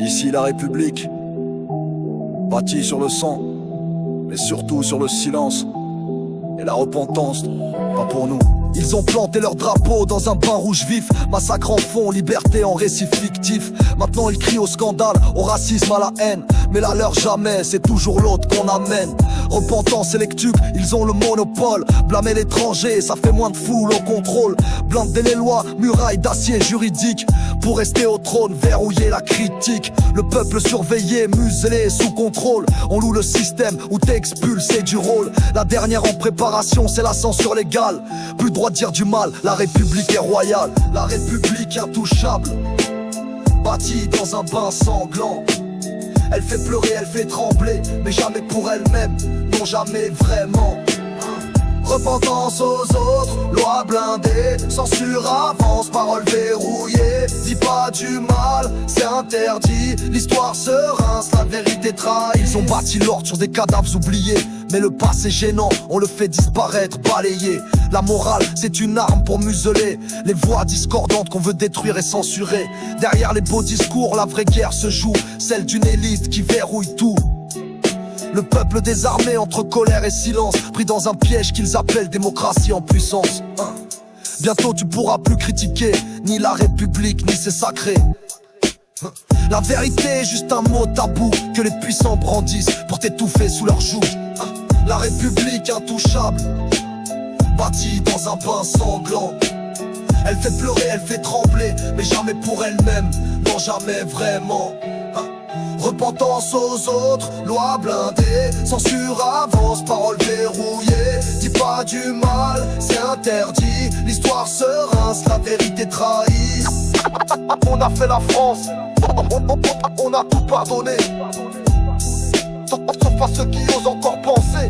Ici la République, bâtie sur le sang, mais surtout sur le silence et la repentance, pas pour nous. Ils ont planté leur drapeau dans un bain rouge vif, massacre en fond, liberté en récit fictif. Maintenant ils crient au scandale, au racisme, à la haine, mais la leur jamais, c'est toujours l'autre qu'on amène. Repentance et lectuc, ils ont le monopole. Blâmer l'étranger, ça fait moins de foule au contrôle. Blinder les lois, murailles d'acier juridique. Pour rester au trône, verrouiller la critique. Le peuple surveillé, muselé, sous contrôle. On loue le système où t'es expulsé du rôle. La dernière en préparation, c'est la censure légale. Plus droit de dire du mal, la République est royale. La République intouchable, bâtie dans un bain sanglant. Elle fait pleurer, elle fait trembler, mais jamais pour elle-même, non jamais vraiment. Repentance aux autres, loi blindée, censure avance, parole verrouillée. Dis pas du mal, c'est interdit, l'histoire se rince, la vérité trahie. Ils ont bâti l'ordre sur des cadavres oubliés, mais le passé gênant, on le fait disparaître, balayer. La morale, c'est une arme pour museler les voix discordantes qu'on veut détruire et censurer. Derrière les beaux discours, la vraie guerre se joue, celle d'une élite qui verrouille tout. Le peuple désarmé entre colère et silence, pris dans un piège qu'ils appellent démocratie en puissance. Bientôt tu pourras plus critiquer ni la République ni ses sacrés. La vérité est juste un mot tabou que les puissants brandissent pour t'étouffer sous leurs joues. La République intouchable, bâtie dans un bain sanglant. Elle fait pleurer, elle fait trembler, mais jamais pour elle-même, non jamais vraiment. Repentance aux autres, loi blindée, censure avance, parole verrouillée. Dis pas du mal, c'est interdit, l'histoire se rince, la vérité trahie. On a fait la France, on a tout pardonné, sauf à ceux qui osent encore penser.